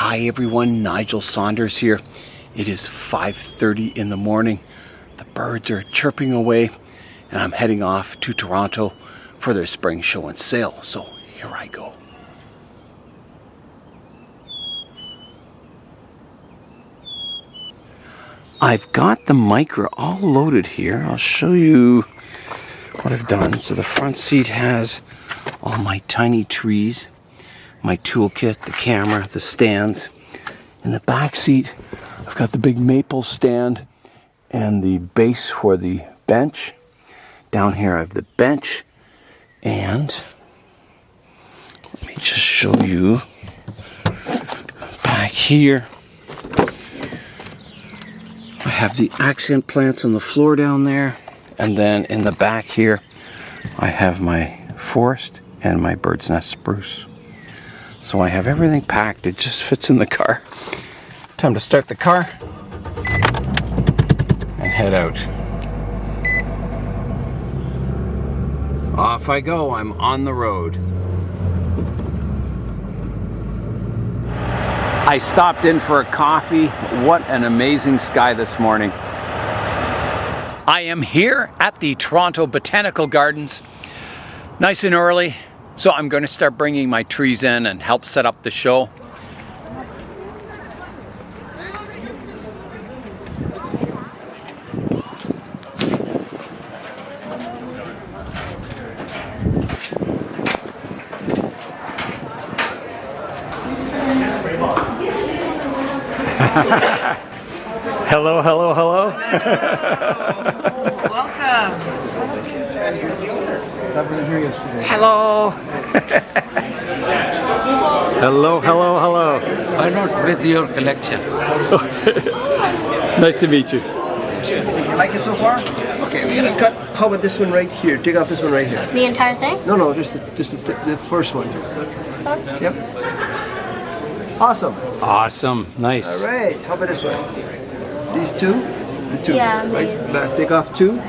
Hi everyone, Nigel Saunders here. It is 5:30 in the morning. The birds are chirping away and I'm heading off to Toronto for their spring show and sale. So here I go. I've got the micro all loaded here. I'll show you what I've done. So the front seat has all my tiny trees, my toolkit, the camera, the stands. In the back seat, I've got the big maple stand and the base for the bench. Down here I have the bench, and let me just show you back here. I have the accent plants on the floor down there, and then in the back here I have my forest and my bird's nest spruce. So I have everything packed. It just fits in the car. Time to start the car and head out. Off I go. I'm on the road. I stopped in for a coffee. What an amazing sky this morning. I am here at the Toronto Botanical Gardens, nice and early, so I'm going to start bringing my trees in and help set up the show. Hello, hello, hello. Welcome. Hello. Hello, hello, hello. Why not with your collection? Nice to meet you. You like it so far? Okay, we're gonna cut. How about this one right here? Take off this one right here. The entire thing? No, just the first one. This one? Yep. Awesome. Awesome. Nice. All right. How about this one? These two? The two. Yeah, Right maybe. back. Take off two.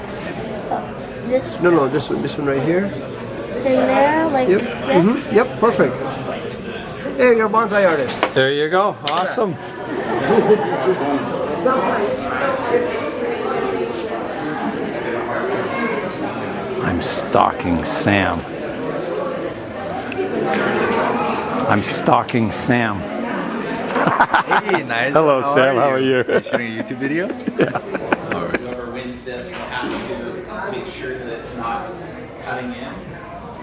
This No, this one. This one right here. thing there, like Yep. this? Yep. Perfect. Hey, you're a bonsai artist. There you go. Awesome. I'm stalking Sam. I'm stalking Sam. Hey, Nigel. Hello, Sam. How are you? Are you shooting a YouTube video? Whoever wins this will have to make sure that it's not cutting in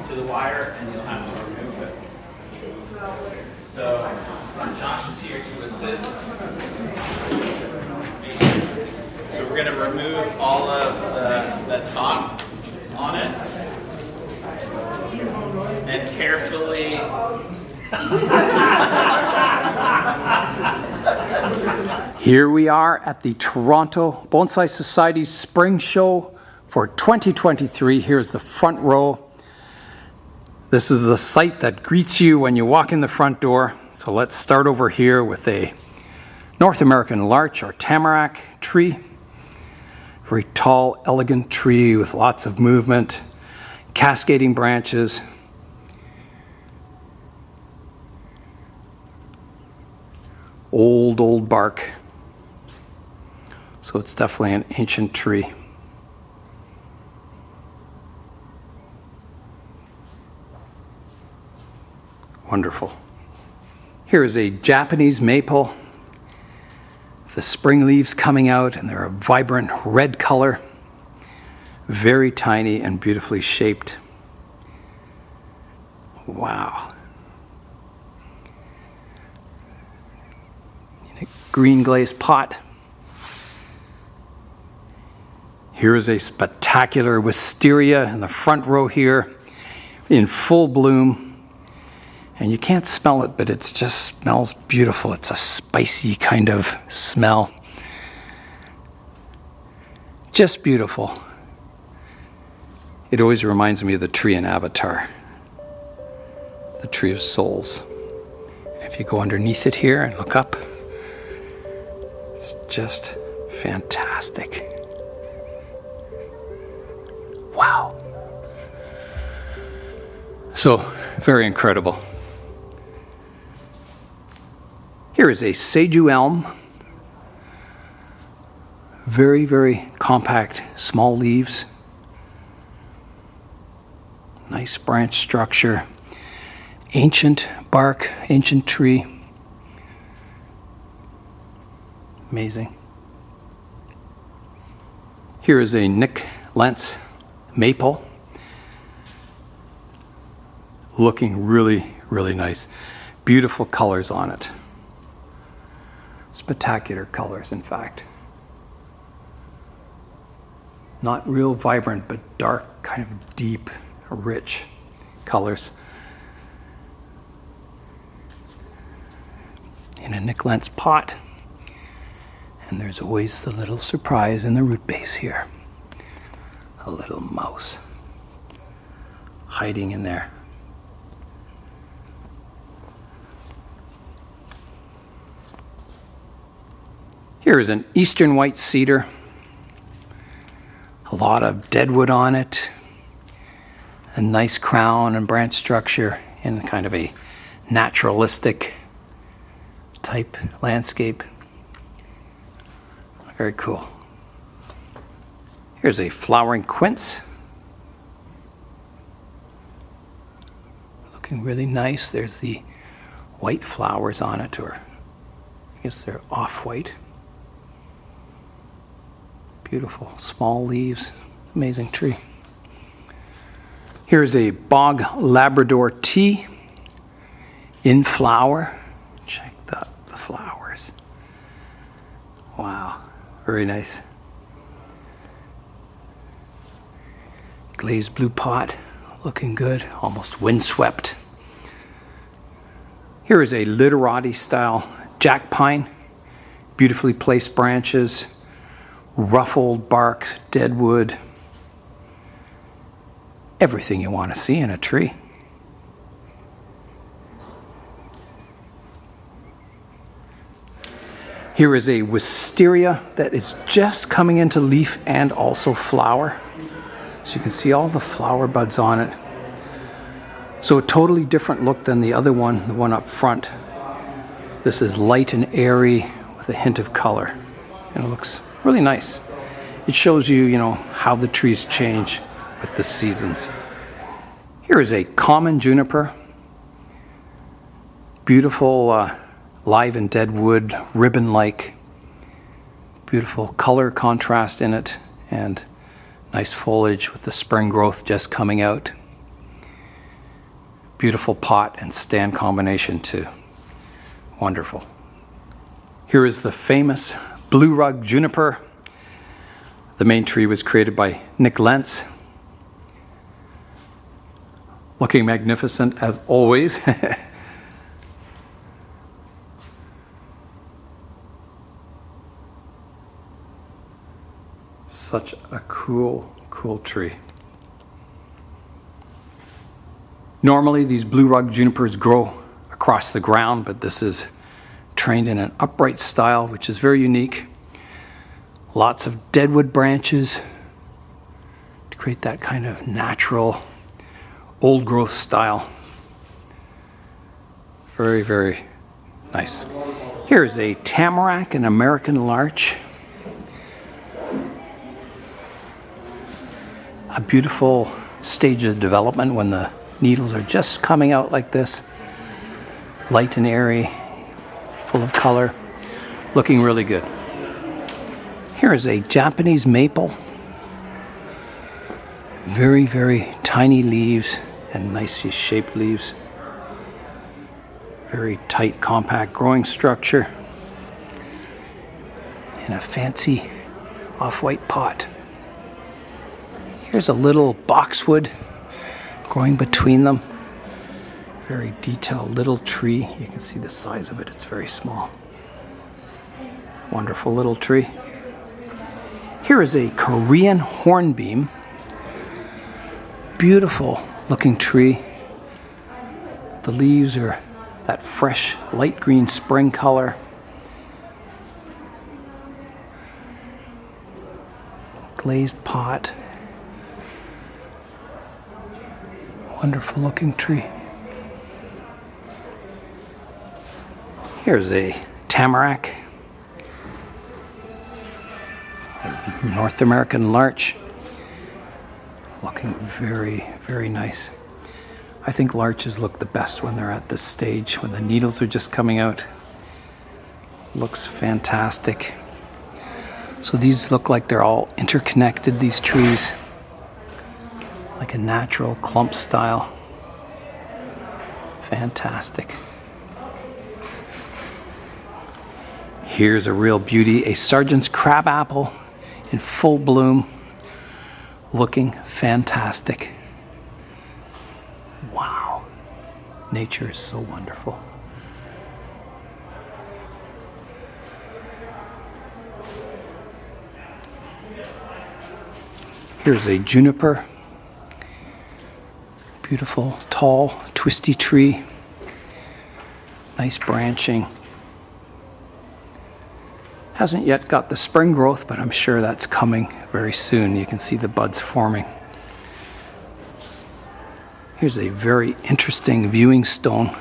to the wire, and you'll have to remove it. So Josh is here to assist. So we're going to remove all of the top on it, and carefully. Here we are at the Toronto Bonsai Society Spring Show for 2023. Here's the front row. This is the sight that greets you when you walk in the front door. So let's start over here with a North American larch or tamarack tree. Very tall, elegant tree with lots of movement, cascading branches. Old bark. So it's definitely an ancient tree. Wonderful. Here is a Japanese maple. The spring leaves coming out, and they're a vibrant red color. Very tiny and beautifully shaped. Wow. In a green glazed pot. Here is a spectacular wisteria in the front row here, in full bloom. And you can't smell it, but it just smells beautiful. It's a spicy kind of smell. Just beautiful. It always reminds me of the tree in Avatar, the Tree of Souls. If you go underneath it here and look up, it's just fantastic. Wow. So, very incredible. Here is a Seiju elm. Very, very compact, small leaves. Nice branch structure. Ancient bark, ancient tree. Amazing. Here is a Nick Lentz maple. Looking really, really nice. Beautiful colors on it. Spectacular colors, in fact. Not real vibrant, but dark, kind of deep, rich colors. In a Nick Lentz pot. And there's always the little surprise in the root base here. A little mouse hiding in there. Here is an eastern white cedar. A lot of deadwood on it. A nice crown and branch structure in kind of a naturalistic type landscape. Very cool. Here's a flowering quince. Looking really nice. There's the white flowers on it, or I guess they're off-white. Beautiful small leaves. Amazing tree. Here's a bog Labrador tea in flower. Check the flowers. Wow. Very nice. Glazed blue pot, looking good, almost windswept. Here is a literati style jack pine, beautifully placed branches, ruffled bark, deadwood, everything you want to see in a tree. Here is a wisteria that is just coming into leaf and also flower. So you can see all the flower buds on it. So a totally different look than the other one, the one up front. This is light and airy with a hint of color. And it looks really nice. It shows you, how the trees change with the seasons. Here is a common juniper. Beautiful live and dead wood, ribbon-like. Beautiful color contrast in it, and nice foliage with the spring growth just coming out. Beautiful pot and stand combination too. Wonderful. Here is the famous blue rug juniper. The main tree was created by Nick Lentz. Looking magnificent as always. Such a cool tree. Normally these blue rug junipers grow across the ground, but this is trained in an upright style, which is very unique. Lots of deadwood branches to create that kind of natural old growth style. Very, very nice. Here's a tamarack and American larch. A beautiful stage of development when the needles are just coming out like this. Light and airy, full of color, looking really good. Here is a Japanese maple. Very, very tiny leaves and nicely shaped leaves. Very tight, compact growing structure. In a fancy off-white pot. Here's a little boxwood growing between them. Very detailed little tree. You can see the size of it. It's very small. Wonderful little tree. Here is a Korean hornbeam. Beautiful looking tree. The leaves are that fresh light green spring color. Glazed pot. Wonderful looking tree. Here's a tamarack, North American larch, looking very, very nice. I think larches look the best when they're at this stage, when the needles are just coming out. Looks fantastic. So these look like they're all interconnected, these trees, like a natural clump style. Fantastic. Here's a real beauty, a Sargent's crabapple in full bloom, looking fantastic. Wow, nature is so wonderful. Here's a juniper, beautiful, tall, twisty tree, nice branching. Hasn't yet got the spring growth, but I'm sure that's coming very soon. You can see the buds forming. Here's a very interesting viewing stone.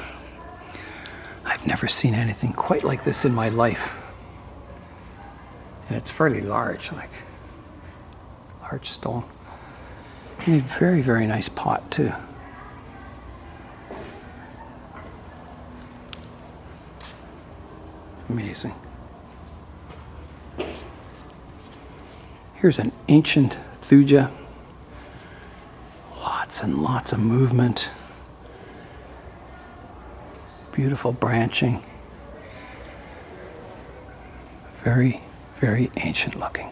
I've never seen anything quite like this in my life. And it's fairly large, like large stone. And a very, very nice pot too. Amazing. Here's an ancient thuja. Lots and lots of movement. Beautiful branching. Very, very ancient looking.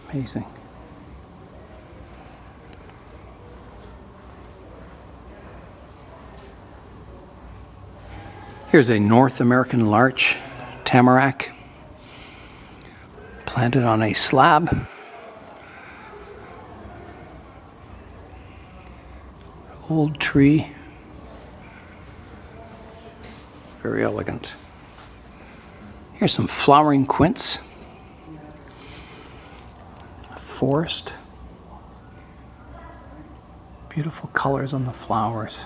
Amazing. Here's a North American larch, tamarack, planted on a slab. Old tree, very elegant. Here's some flowering quince, forest, beautiful colors on the flowers.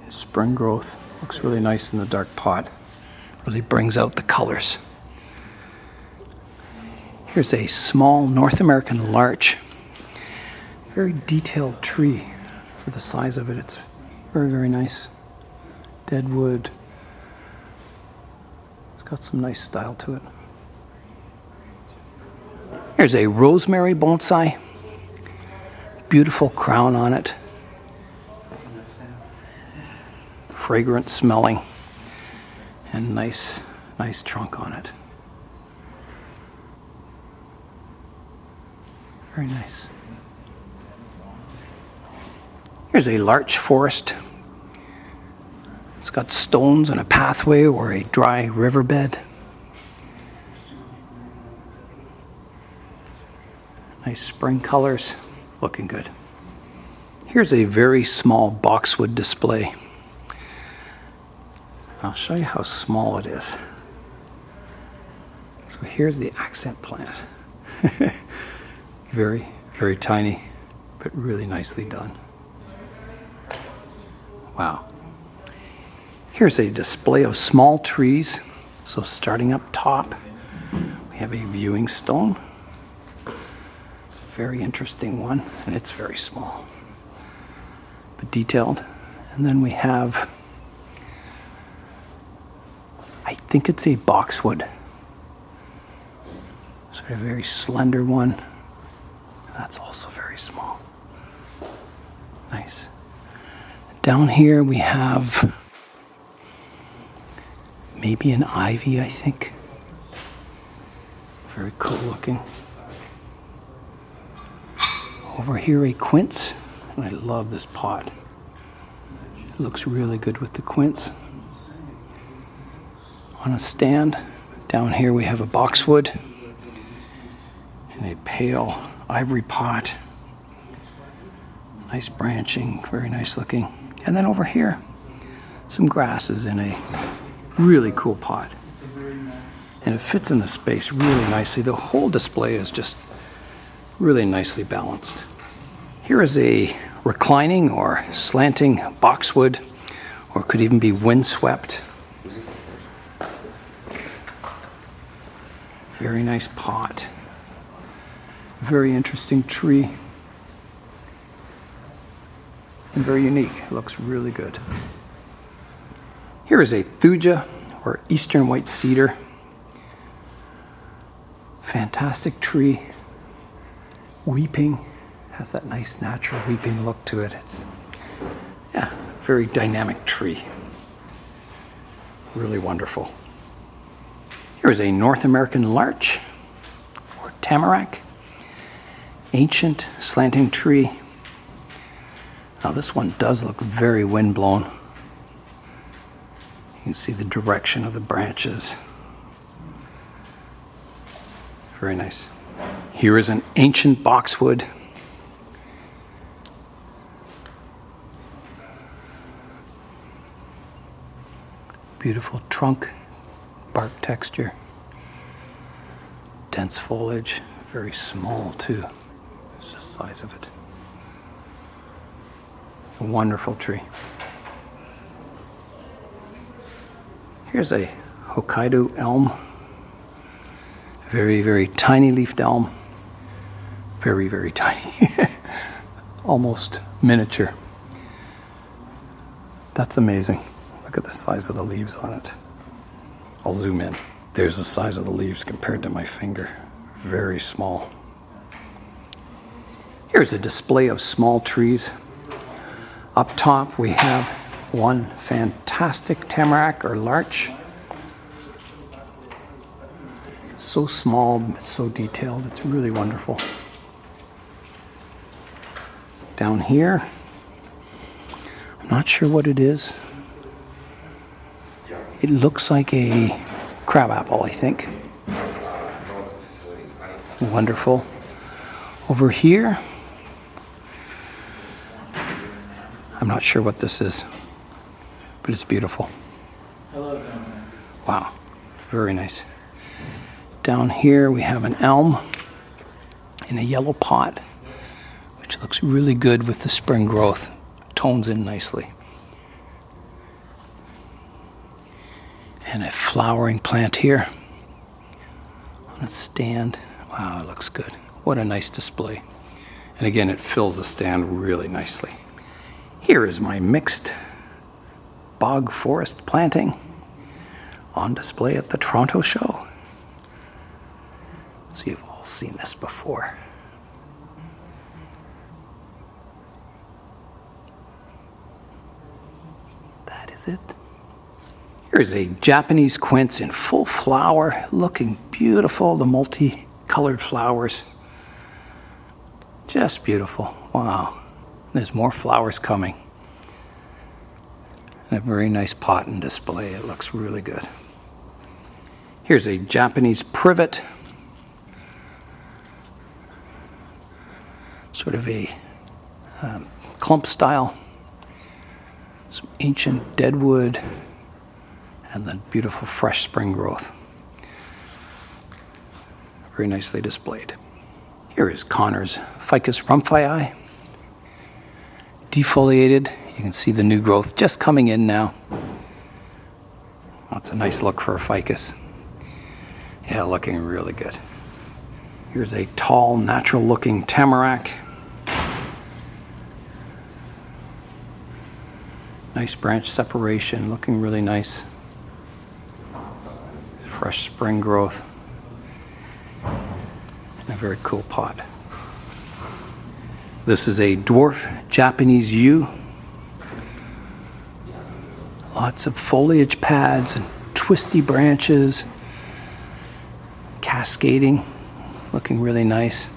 Spring growth, looks really nice in the dark pot, really brings out the colors. Here's a small North American larch, very detailed tree for the size of it. It's very, very nice. Dead wood. It's got some nice style to it. Here's a rosemary bonsai, beautiful crown on it. Fragrant smelling and nice trunk on it. Very nice. Here's a larch forest. It's got stones and a pathway or a dry riverbed. Nice spring colors, looking good. Here's a very small boxwood display. I'll show you how small it is. So here's the accent plant. Very, very tiny, but really nicely done. Wow. Here's a display of small trees. So starting up top, we have a viewing stone. Very interesting one, and it's very small, but detailed. And then we have, I think it's a boxwood. Sort of a very slender one. That's also very small. Nice. Down here we have maybe an ivy, I think. Very cool looking. Over here a quince, and I love this pot. It looks really good with the quince. On a stand, down here we have a boxwood and a pale ivory pot. Nice branching, very nice looking. And then over here, some grasses in a really cool pot. And it fits in the space really nicely. The whole display is just really nicely balanced. Here is a reclining or slanting boxwood or it could even be windswept. Very nice pot. Very interesting tree. And very unique. It looks really good. Here is a thuja, or eastern white cedar. Fantastic tree. Weeping. Has that nice natural weeping look to it. It's, yeah, very dynamic tree. Really wonderful. Here is a North American larch, or tamarack. Ancient slanting tree. Now this one does look very windblown. You can see the direction of the branches. Very nice. Here is an ancient boxwood. Beautiful trunk, bark texture. Dense foliage, very small too. It's the size of it. A wonderful tree. Here's a Hokkaido elm. Very, very tiny leafed elm. Very, very tiny. Almost miniature. That's amazing. Look at the size of the leaves on it. I'll zoom in. There's the size of the leaves compared to my finger. Very small. Here's a display of small trees. Up top we have one fantastic tamarack or larch. So small, but so detailed. It's really wonderful. Down here, I'm not sure what it is. It looks like a crabapple, I think. Wonderful. Over here, I'm not sure what this is, but it's beautiful. Hello down there. Wow, very nice. Down here we have an elm in a yellow pot, which looks really good with the spring growth. Tones in nicely. And a flowering plant here on a stand. Wow, it looks good. What a nice display. And again, it fills the stand really nicely. Here is my mixed bog forest planting on display at the Toronto show. So you've all seen this before. That is it. Here's a Japanese quince in full flower, looking beautiful. The multicolored flowers. Just beautiful. Wow. There's more flowers coming. And a very nice pot and display. It looks really good. Here's a Japanese privet. Sort of a clump style. Some ancient deadwood. And then beautiful fresh spring growth. Very nicely displayed. Here is Connor's Ficus rumphii. Defoliated. You can see the new growth just coming in now. That's a nice look for a ficus. Yeah, looking really good. Here's a tall, natural looking tamarack. Nice branch separation, looking really nice. Fresh spring growth. And a very cool pot. This is a dwarf Japanese yew. Lots of foliage pads and twisty branches. Cascading. Looking really nice.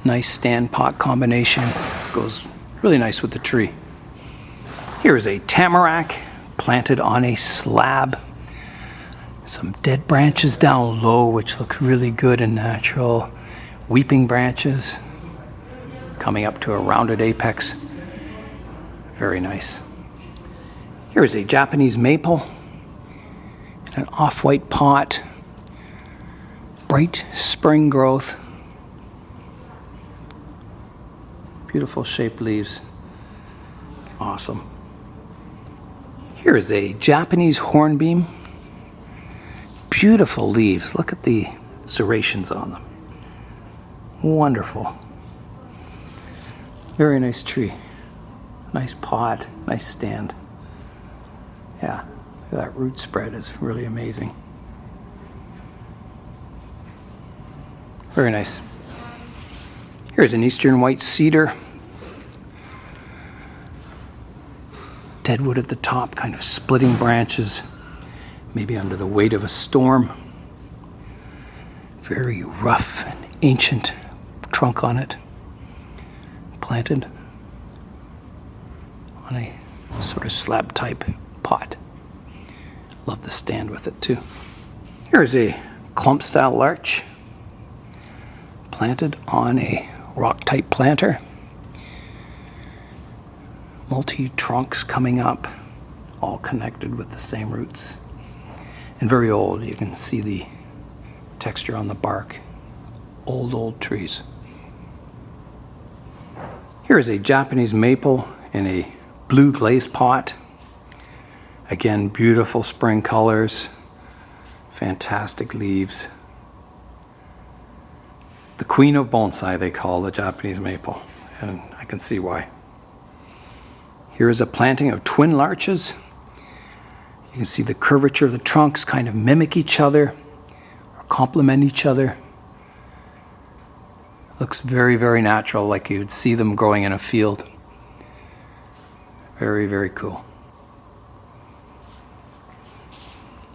Nice stand pot combination. Goes really nice with the tree. Here is a tamarack planted on a slab. Some dead branches down low, which look really good and natural. Weeping branches coming up to a rounded apex. Very nice. Here is a Japanese maple in an off-white pot. Bright spring growth. Beautiful shaped leaves. Awesome. Here is a Japanese hornbeam. Beautiful leaves. Look at the serrations on them. Wonderful. Very nice tree. Nice pot, nice stand. Yeah, look at that root spread is really amazing. Very nice. Here's an eastern white cedar. Deadwood at the top, kind of splitting branches, maybe under the weight of a storm. Very rough and ancient trunk on it. Planted on a sort of slab type pot. Love the stand with it too. Here's a clump style larch planted on a rock type planter. Multi trunks coming up, all connected with the same roots. And very old. You can see the texture on the bark. Old trees. Here is a Japanese maple in a blue glaze pot. Again, beautiful spring colors, fantastic leaves. The queen of bonsai, they call the Japanese maple, and I can see why. Here is a planting of twin larches. You can see the curvature of the trunks kind of mimic each other or complement each other. Looks very, very natural, like you'd see them growing in a field. Very, very cool.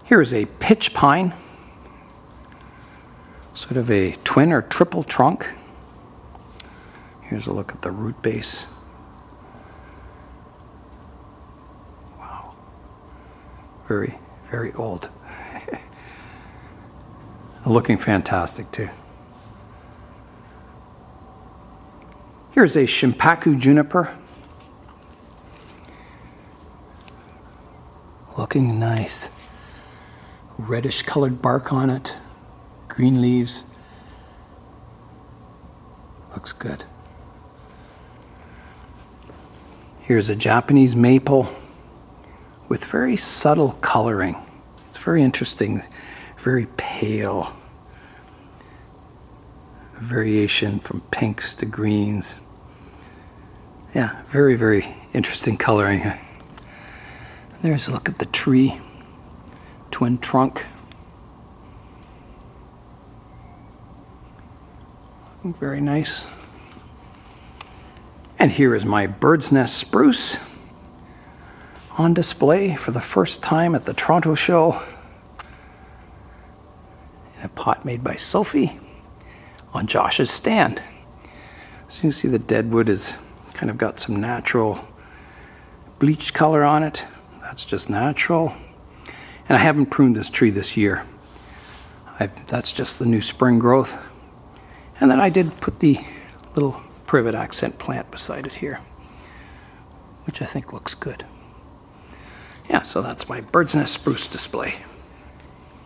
Here is a pitch pine, sort of a twin or triple trunk. Here's a look at the root base. Wow. Very, very old. Looking fantastic too. Here's a Shimpaku juniper. Looking nice. Reddish colored bark on it. Green leaves. Looks good. Here's a Japanese maple with very subtle coloring. It's very interesting. Very pale. Variation from pinks to greens. Yeah, very, very interesting coloring. There's a look at the tree. Twin trunk. Very nice. And here is my bird's nest spruce on display for the first time at the Toronto show in a pot made by Sophie on Josh's stand. So you can see the deadwood is kind of got some natural bleached color on it. That's just natural. And I haven't pruned this tree this year. That's just the new spring growth. And then I did put the little privet accent plant beside it here, which I think looks good. Yeah, so that's my bird's nest spruce display.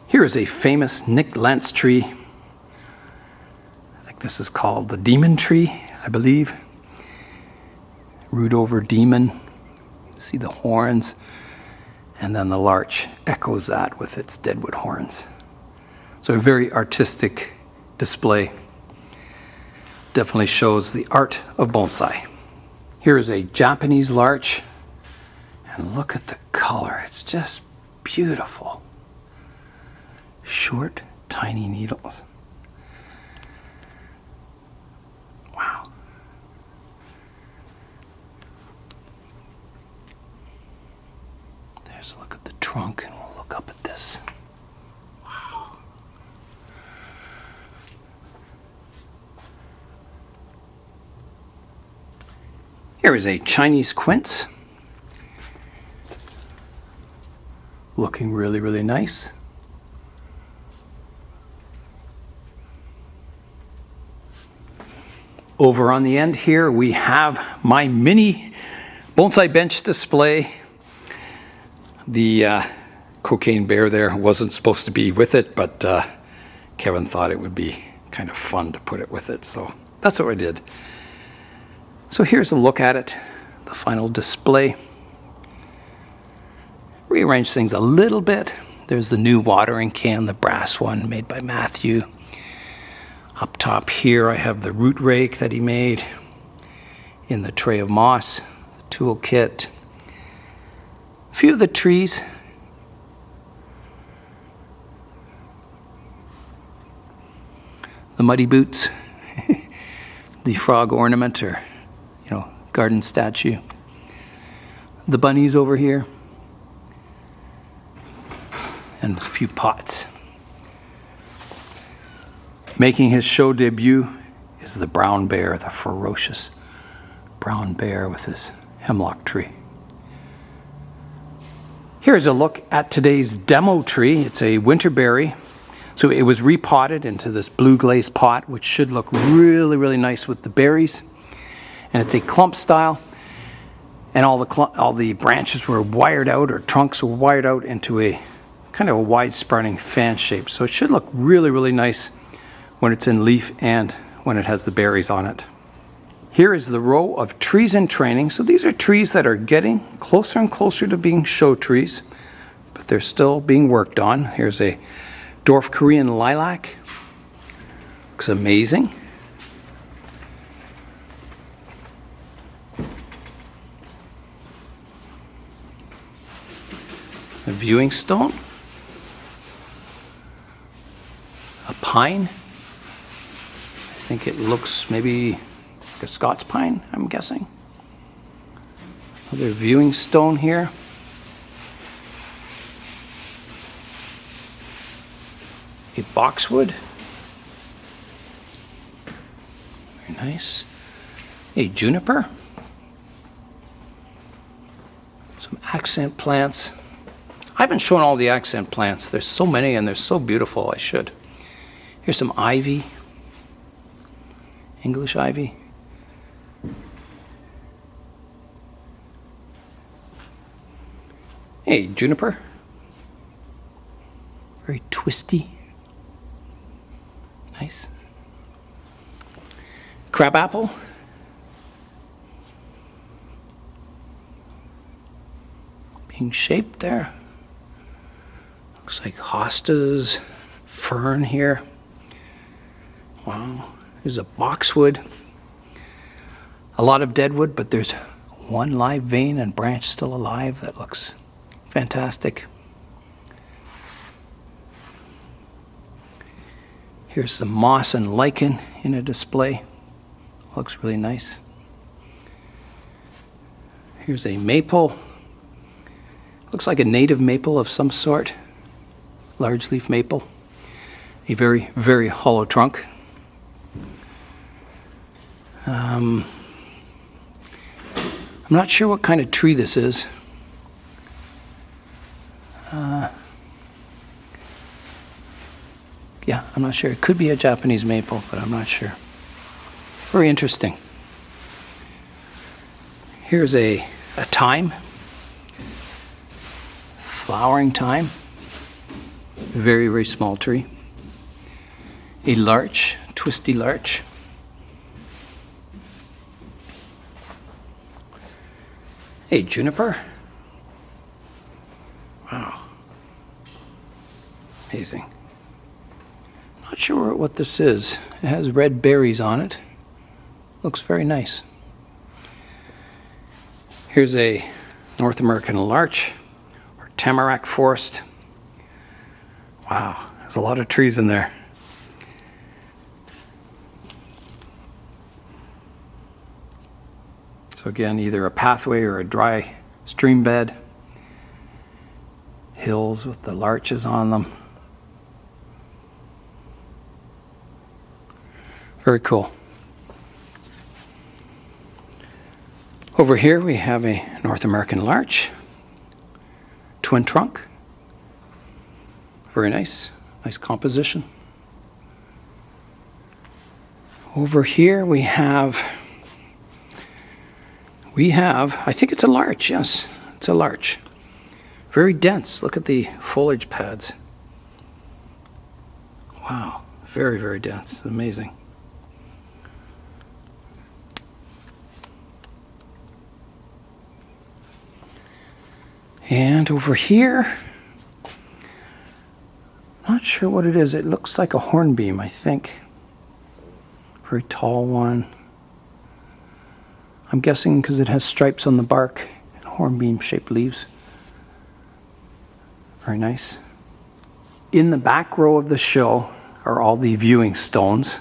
Here is a famous Nick Lentz tree. I think this is called the demon tree, I believe. Root over demon. You see the horns. And then the larch echoes that with its deadwood horns. So a very artistic display. Definitely shows the art of bonsai. Here is a Japanese larch. And look at the color. It's just beautiful. Short, tiny needles. Wow. There's a look at the trunk, and we'll look up at this. Wow. Here is a Chinese quince. Looking really, really nice. Over on the end here, we have my mini bonsai bench display. The cocaine bear there wasn't supposed to be with it, but Kevin thought it would be kind of fun to put it with it, so that's what I did. So here's a look at it, the final display. rearranged things a little bit. There's the new watering can, the brass one made by Matthew. Up top here I have the root rake that he made in the tray of moss, the tool kit. A few of the trees. The muddy boots, the frog ornament or, garden statue. The bunnies over here. And a few pots. Making his show debut is the brown bear, the ferocious brown bear with his hemlock tree. Here's a look at today's demo tree. It's a winterberry. So it was repotted into this blue glaze pot, which should look really, really nice with the berries. And it's a clump style. And all the branches were wired out, or trunks were wired out into a kind of a wide sprouting fan shape. So it should look really, really nice when it's in leaf and when it has the berries on it. Here is the row of trees in training. So these are trees that are getting closer and closer to being show trees, but they're still being worked on. Here's a dwarf Korean lilac. Looks amazing. A viewing stone. A pine. I think it looks maybe like a Scots pine, I'm guessing. Another viewing stone here. A boxwood. Very nice. A juniper. Some accent plants. I haven't shown all the accent plants. There's so many and they're so beautiful. I should. Here's some ivy. English ivy. Hey, juniper. Very twisty. Nice. Crabapple. Being shaped there. Looks like hostas, fern here. Wow. There's a boxwood. A lot of deadwood, but there's one live vein and branch still alive. That looks fantastic. Here's some moss and lichen in a display. Looks really nice. Here's a maple. Looks like a native maple of some sort. Large leaf maple. A very, very hollow trunk. I'm not sure what kind of tree this is. Yeah, I'm not sure. It could be a Japanese maple, but I'm not sure. Very interesting. Here's a thyme. Flowering thyme. Very, very small tree. A larch, twisty larch. A juniper. Wow. Amazing. Not sure what this is. It has red berries on it. Looks very nice. Here's a North American larch or tamarack forest. Wow, there's a lot of trees in there. So again, either a pathway or a dry stream bed. Hills with the larches on them. Very cool. Over here we have a North American larch. Twin trunk. Very nice. Nice composition. Over here we have, I think it's a larch, yes, it's a larch. Very dense. Look at the foliage pads. Wow, very, very dense. Amazing. And And over here, not sure what it is. It looks like a hornbeam, I think. Very tall one. I'm guessing because it has stripes on the bark and hornbeam shaped leaves. Very nice. In the back row of the show are all the viewing stones,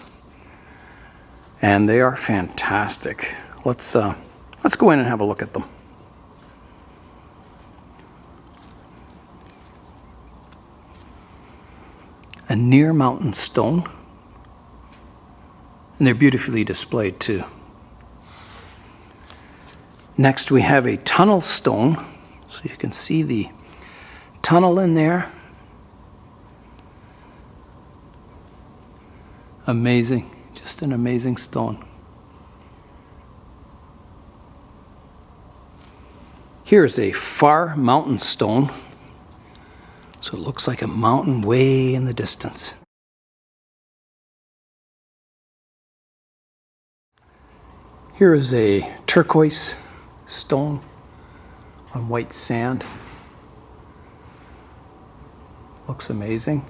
and they are fantastic. Let's go in and have a look at them. A near mountain stone, and they're beautifully displayed too. Next we have a tunnel stone, so you can see the tunnel in there. Amazing, just an amazing stone. Here's a far mountain stone. So it looks like a mountain way in the distance. Here is a turquoise stone on white sand. Looks amazing.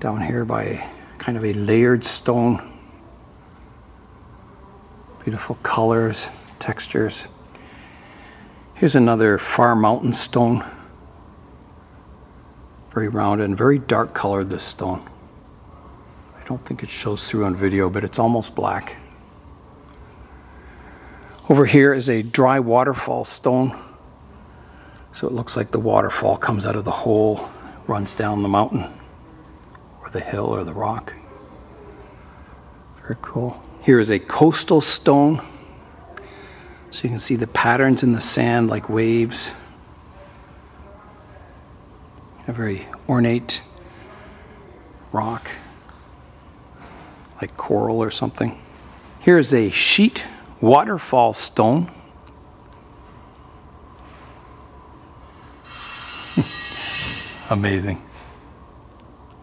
Down here by kind of a layered stone. Beautiful colors, textures. Here's another far mountain stone. Very rounded and very dark colored, this stone. I don't think it shows through on video, but it's almost black. Over here is a dry waterfall stone. So it looks like the waterfall comes out of the hole, runs down the mountain, or the hill, or the rock. Very cool. Here is a coastal stone. So you can see the patterns in the sand like waves. A very ornate rock, like coral or something. Here's a sheet waterfall stone. Amazing.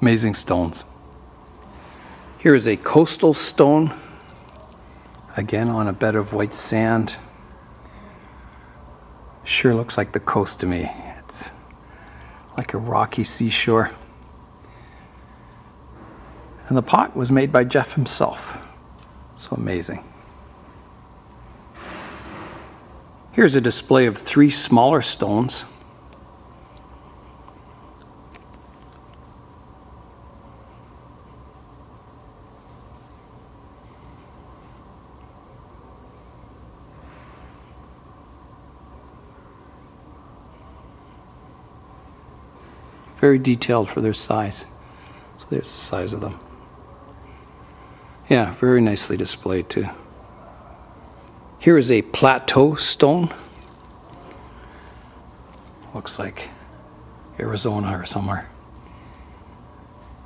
Amazing stones. Here is a coastal stone, again on a bed of white sand. Sure looks like the coast to me. It's like a rocky seashore. And the pot was made by Jeff himself. So amazing. Here's a display of 3 smaller stones. Very detailed for their size. So there's the size of them. Yeah, very nicely displayed too. Here is a plateau stone. Looks like Arizona or somewhere.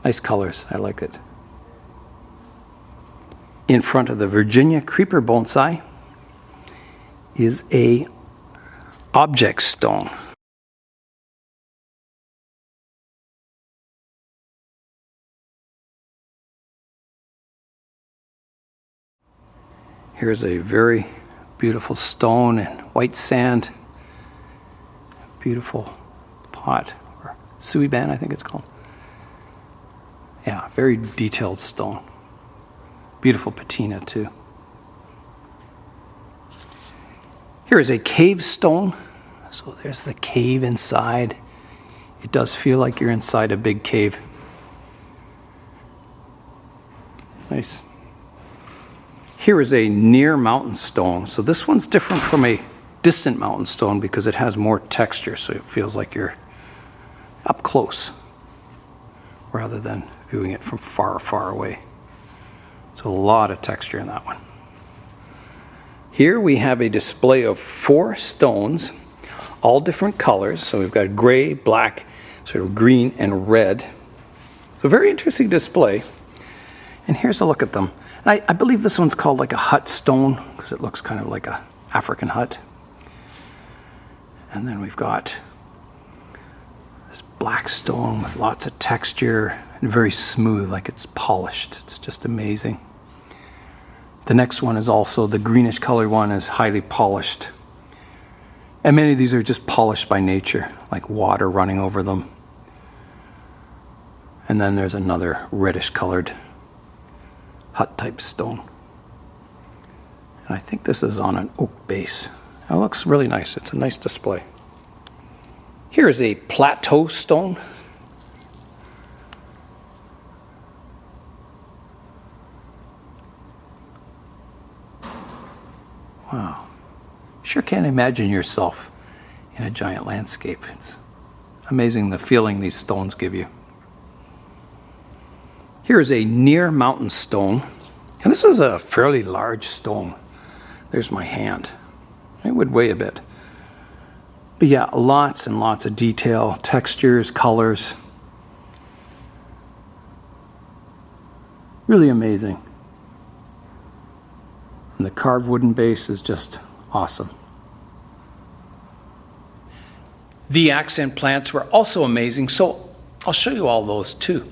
Nice colors, I like it. In front of the Virginia creeper bonsai is a object stone. Here's a very beautiful stone and white sand. Beautiful pot, or suiban I think it's called. Yeah, very detailed stone. Beautiful patina too. Here is a cave stone. So there's the cave inside. It does feel like you're inside a big cave. Nice. Here is a near mountain stone. So this one's different from a distant mountain stone because it has more texture, so it feels like you're up close rather than viewing it from far, far away. So a lot of texture in that one. Here we have a display of 4 stones, all different colors. So we've got gray, black, sort of green, and red. So very interesting display. And here's a look at them. And I believe this one's called like a hut stone because it looks kind of like a African hut. And then we've got this black stone with lots of texture and very smooth, like it's polished. It's just amazing. The next one is also the greenish colored one, is highly polished. And many of these are just polished by nature, like water running over them. And then there's another reddish colored hut type stone. And I think this is on an oak base. It looks really nice. It's a nice display. Here is a plateau stone. Wow. Sure can't imagine yourself in a giant landscape. It's amazing the feeling these stones give you. Here is a near mountain stone. And this is a fairly large stone. There's my hand. It would weigh a bit. But yeah, lots and lots of detail, textures, colors. Really amazing. And the carved wooden base is just awesome. The accent plants were also amazing, so I'll show you all those too.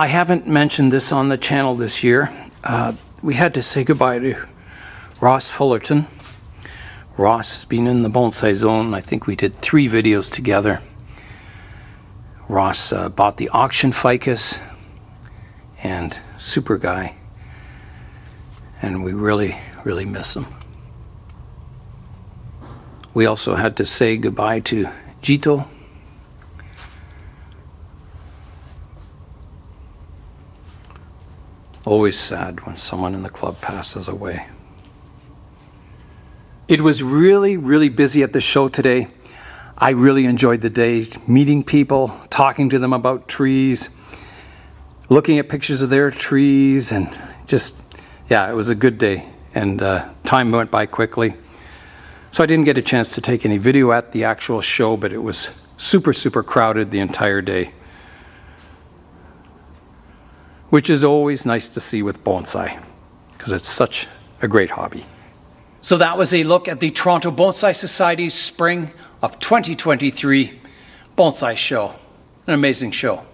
I haven't mentioned this on the channel this year. We had to say goodbye to Ross Fullerton. Ross has been in the bonsai zone. I think we did 3 videos together. Ross bought the auction ficus, and super guy. And we really, really miss him. We also had to say goodbye to Jito. Always sad when someone in the club passes away. It was really, really busy at the show today. I really enjoyed the day, meeting people, talking to them about trees, looking at pictures of their trees, and just, yeah, it was a good day. And time went by quickly. So I didn't get a chance to take any video at the actual show, but it was super, super crowded the entire day, which is always nice to see with bonsai, because it's such a great hobby. So that was a look at the Toronto Bonsai Society's Spring of 2023 Bonsai Show. An amazing show.